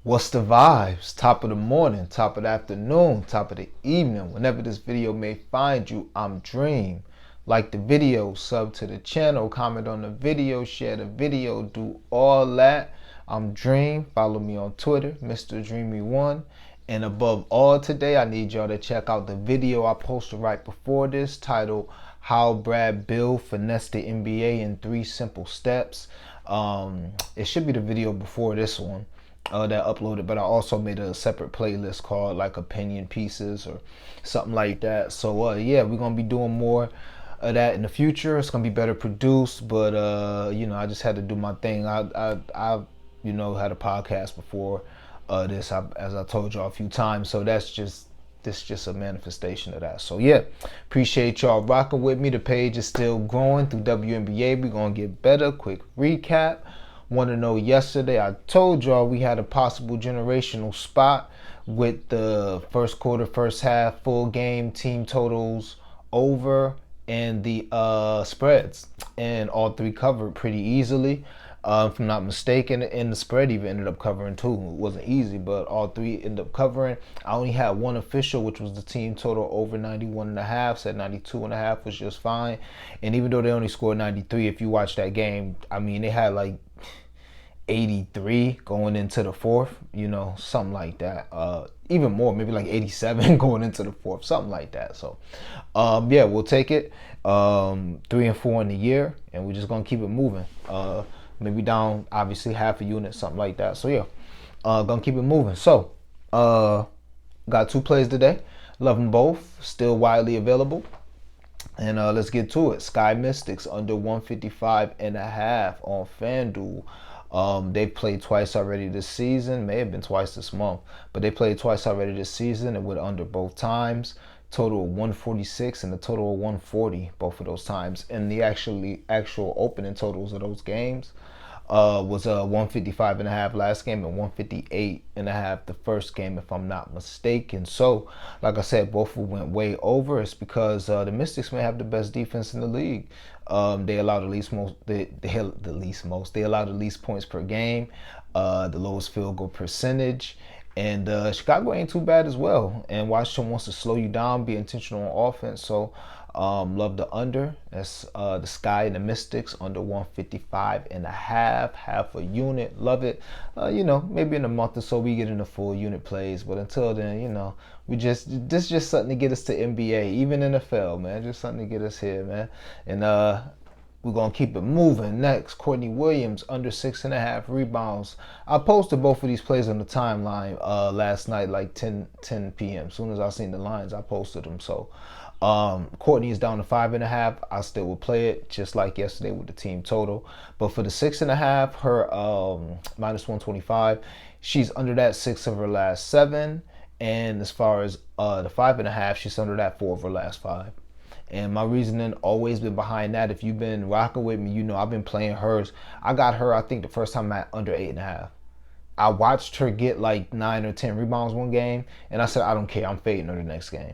What's the vibes? Top of the morning, top of the afternoon, top of the evening. Whenever this video may find you, I'm Dream. Like the video, sub to the channel, comment on the video, share the video, do all that. I'm Dream. Follow me on Twitter, Mr. Dreamy1. And above all today, I need y'all to check out the video I posted right before this titled How Brad Bill Finessed the NBA in 3 Simple Steps. It should be the video before this one that uploaded, but I also made a separate playlist called like opinion pieces or something like that. So yeah, we're gonna be doing more of that in the future. It's gonna be better produced, but I just had to do my thing. I had a podcast before this, as I told y'all a few times. So this just a manifestation of that. So yeah, appreciate y'all rocking with me. The page is still growing through WNBA. We're gonna get better. Quick recap. Want to know, yesterday I told y'all we had a possible generational spot with the first quarter, first half, full game, team totals over, and the spreads. And all 3 covered pretty easily. If I'm not mistaken, and the spread even ended up covering too. It wasn't easy, but all 3 ended up covering. I only had one official, which was the team total over 91.5. Said 92.5 was just fine. And even though they only scored 93, if you watch that game, I mean, they had like 83 going into the fourth, something like that. Even more, maybe like 87 going into the fourth, something like that. So yeah, we'll take it. 3 and 4 in the year, and we're just gonna keep it moving. Maybe down obviously half a unit, something like that. So yeah, gonna keep it moving. So got 2 plays today. Love them both, still widely available. And let's get to it. Sky Mystics under 155.5 on FanDuel. They've played twice already this season. May have been twice this month, but they played twice already this season and went under both times. Total of 146 and a total of 140 both of those times. And the actual opening totals of those games was 155.5 last game and 158.5 the first game, if I'm not mistaken. So, like I said, both of them went way over. It's because the Mystics may have the best defense in the league. They allow the least most. They allow the least points per game, the lowest field goal percentage. And Chicago ain't too bad as well. And Washington wants to slow you down, be intentional on offense. So love the under. That's the Sky and the Mystics under 155.5, half a unit. Love it. Maybe in a month or so we get into full unit plays. But until then, this is just something to get us to NBA, even NFL, man. Just something to get us here, man. And we're going to keep it moving. Next, Courtney Williams, under 6.5 rebounds. I posted both of these plays on the timeline last night, like 10 p.m. As soon as I seen the lines, I posted them. So Courtney is down to 5.5. I still will play it, just like yesterday with the team total. But for the 6.5, her minus 125, she's under that 6 of her last 7. And as far as the 5.5, she's under that 4 of her last 5. And my reasoning always been behind that. If you've been rocking with me, I've been playing hers. I got her, I think, the first time at under 8.5. I watched her get like 9 or 10 rebounds one game, and I said, I don't care, I'm fading her the next game.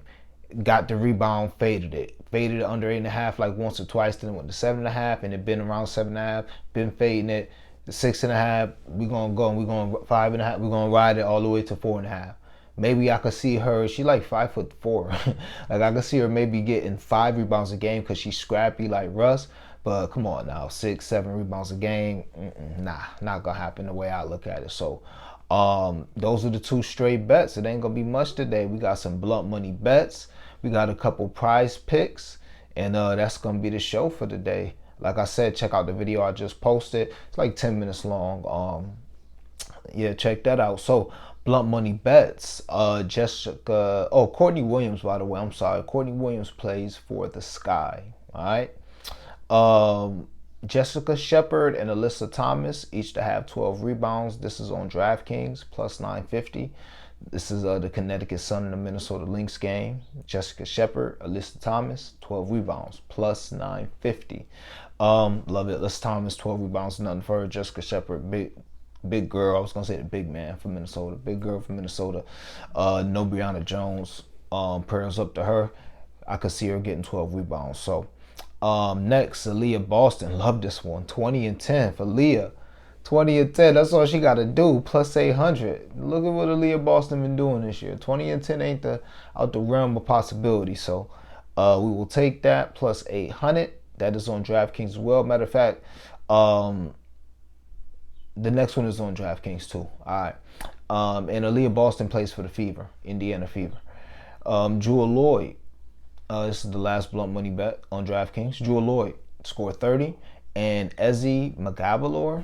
Got the rebound, faded it under 8.5 like once or twice, then it went to 7.5, and it been around 7.5, been fading it. The 6.5, we're gonna go, and we're gonna 5.5, we're gonna ride it all the way to 4.5. Maybe I could see her, she like 5'4". Like I could see her maybe getting 5 rebounds a game because she's scrappy like Russ. But come on now, 6, 7 rebounds a game, nah, not gonna happen the way I look at it. So those are the 2 straight bets. It ain't gonna be much today. We got some blunt money bets. We got a couple prize picks, and that's gonna be the show for today. Like I said, check out the video I just posted. It's like 10 minutes long. Yeah, check that out. So blunt money bets. Courtney Williams, by the way, I'm sorry. Courtney Williams plays for the Sky. All right. Jessica Shepard and Alyssa Thomas, each to have 12 rebounds. This is on DraftKings, plus 950. This is the Connecticut Sun and the Minnesota Lynx game. Jessica Shepard, Alyssa Thomas, 12 rebounds, plus 950. Love it. Alyssa Thomas, 12 rebounds, nothing for her. Jessica Shepard, big girl. I was gonna say the big man from Minnesota. Big girl from Minnesota. No Brianna Jones. Prayers up to her. I could see her getting 12 rebounds. So next, Aaliyah Boston. Love this one. 20 and 10 for Leah. 20 and 10. That's all she got to do. Plus 800. Look at what Aaliyah Boston been doing this year. 20 and 10 ain't out the realm of possibility. So we will take that. Plus 800. That is on DraftKings as well. Matter of fact, the next one is on DraftKings too. All right. And Aaliyah Boston plays for the Fever, Indiana Fever. Jewel Lloyd. This is the last blunt money bet on DraftKings. Jewel Lloyd scored 30. And Ezzy McGabalor.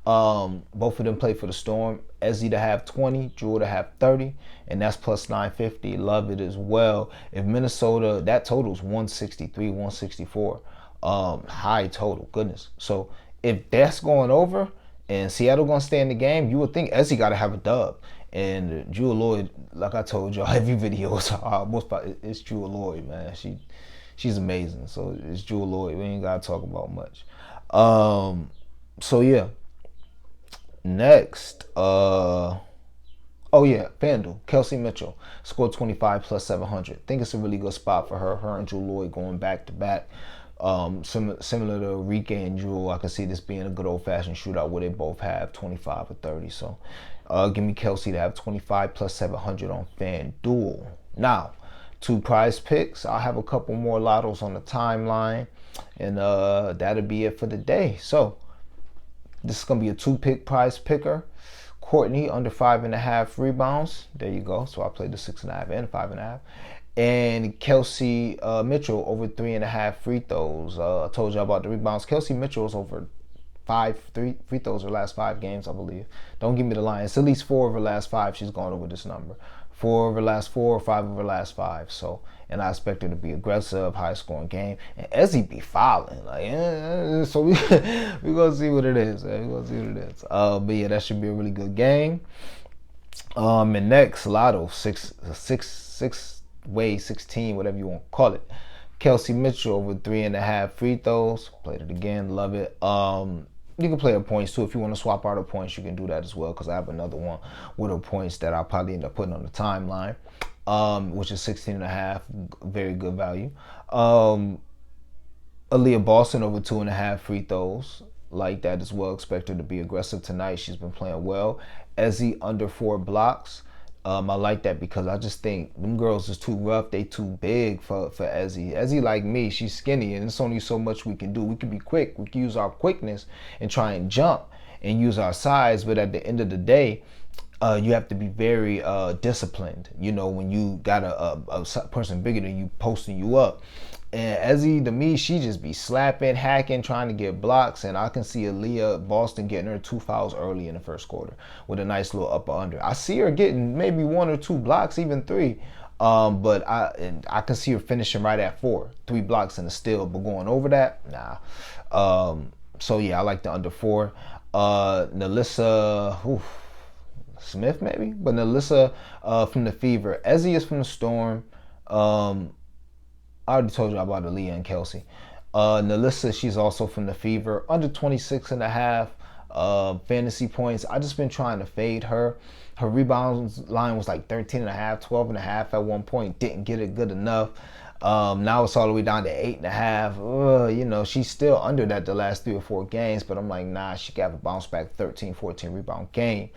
Both of them play for the Storm. Ezzy to have 20, Jewel to have 30, and that's plus 950. Love it as well. If Minnesota, that total's 163, 164. High total, goodness. So if that's going over and Seattle gonna stay in the game, you would think Ezzy gotta have a dub. And Jewel Lloyd, like I told y'all, every video is it's Jewel Lloyd, man. She's amazing. So it's Jewel Lloyd. We ain't gotta talk about much. So yeah. Next, FanDuel. Kelsey Mitchell scored 25 plus 700. Think it's a really good spot for her. Her and Jewel Lloyd going back to back. Similar to Rike and Jewel, I can see this being a good old-fashioned shootout where they both have 25 or 30. So give me Kelsey to have 25 plus 700 on FanDuel. Now, 2 prize picks. I'll have a couple more lottos on the timeline, and that'll be it for the day. So this is going to be a 2-pick prize picker. Courtney under 5.5 rebounds. There you go. So I played the 6.5 and 5.5. And Kelsey Mitchell over 3.5 free throws. I told you about the rebounds. Kelsey Mitchell is over 3 free throws her last 5 games, I believe. Don't give me the line. It's at least 4 of her last 5 she's gone over this number. 4 of her last 4 or 5 of her last 5. So, and I expect her to be aggressive, high-scoring game. And Ezzy be fouling. So we gonna see what it is. We're gonna see what it is. But yeah, that should be a really good game. And next, Lotto, 6-way 16, whatever you want to call it. Kelsey Mitchell over 3.5 free throws. Played it again, love it. You can play her points too. If you want to swap out her points, you can do that as well, because I have another one with her points that I'll probably end up putting on the timeline, which is 16.5, very good value. Aaliyah Boston over 2.5 free throws, like that as well. Expect her to be aggressive tonight. She's been playing well. Ezzy under 4 blocks. I like that because I just think them girls is too rough. They too big for Ezzy. Ezzy, like me, she's skinny, and it's only so much we can do. We can be quick. We can use our quickness and try and jump and use our size. But at the end of the day, you have to be very disciplined. You know, when you got a person bigger than you posting you up. And Ezzy, to me, she just be slapping, hacking, trying to get blocks. And I can see Aaliyah Boston getting her 2 fouls early in the first quarter with a nice little upper under. I see her getting maybe 1 or 2 blocks, even 3. But I can see her finishing right at 4. 3 blocks and a steal, but going over that, nah. So yeah, I like the under 4. Nalissa Smith, maybe? But Nalissa from the Fever. Ezzy is from the Storm. I already told you about Aaliyah and Kelsey. Nalissa, she's also from the Fever. Under 26.5 fantasy points. I just been trying to fade her. Her rebounds line was like 13.5, 12.5 at one point. Didn't get it good enough. Now it's all the way down to 8.5. You know, she's still under that the last 3 or 4 games, but I'm like, nah, she got a bounce back 13, 14 rebound game.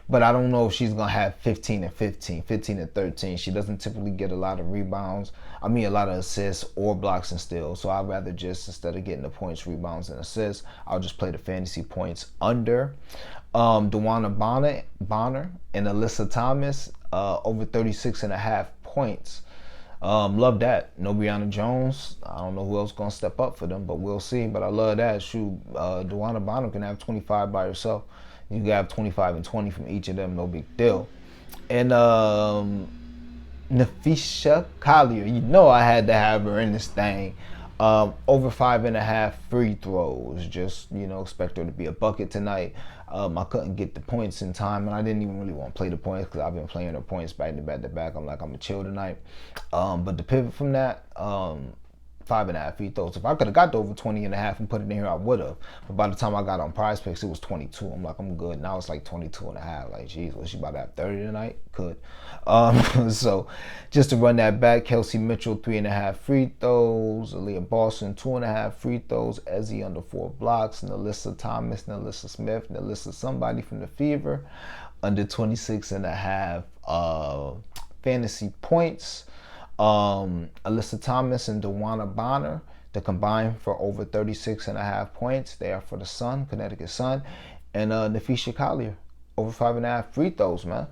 But I don't know if she's going to have 15 and 15, 15 and 13. She doesn't typically get a lot of rebounds. I mean, a lot of assists or blocks and steals. So I'd rather just, instead of getting the points, rebounds, and assists, I'll just play the fantasy points under. DeWanna Bonner and Alyssa Thomas, over 36.5 points. Love that. No Brianna Jones. I don't know who else going to step up for them, but we'll see. But I love that. Shoot, DeWanna Bonner can have 25 by herself. You can have 25 and 20 from each of them. No big deal. And Nafisha Collier. You know I had to have her in this thing. Over 5.5 free throws. Just, you know, expect her to be a bucket tonight. I couldn't get the points in time, and I didn't even really want to play the points because I've been playing the points back to back to back. I'm like, I'm going to chill tonight. But to pivot from that, 5.5 free throws. If I could have got to over 20.5 and put it in here, I would have. But by the time I got on Prizepicks, it was 22. I'm like, I'm good. Now it's like 22.5. Like, geez, was she about to have 30 tonight? Could. So just to run that back, Kelsey Mitchell, 3.5 free throws. Aaliyah Boston, 2.5 free throws. Ezzy under 4 blocks. Nalissa Thomas, Nalissa Smith, Nalissa somebody from the Fever, under 26.5 fantasy points. Alyssa Thomas and DeWanna Bonner, to combine for over 36.5 points. They are for the Sun, Connecticut Sun. And Nafisha Collier, over 5.5 free throws, man.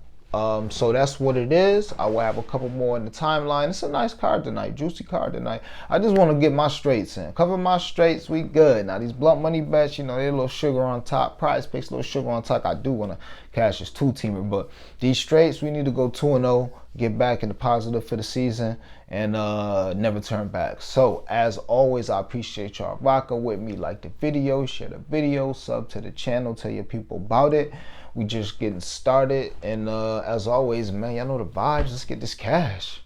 So that's what it is. I will have a couple more in the timeline. It's a nice card tonight, juicy card tonight. I just want to get my straights in. Cover my straights, we good. Now these blunt money bets, you know, they're a little sugar on top. Prizepicks, a little sugar on top. I do want to cash this 2-teamer, but these straights, we need to go 2-0, get back in the positive for the season, and never turn back. So as always, I appreciate y'all rocking with me. Like the video, share the video, sub to the channel, tell your people about it. We just getting started, and as always, man, y'all know the vibes. Let's get this cash.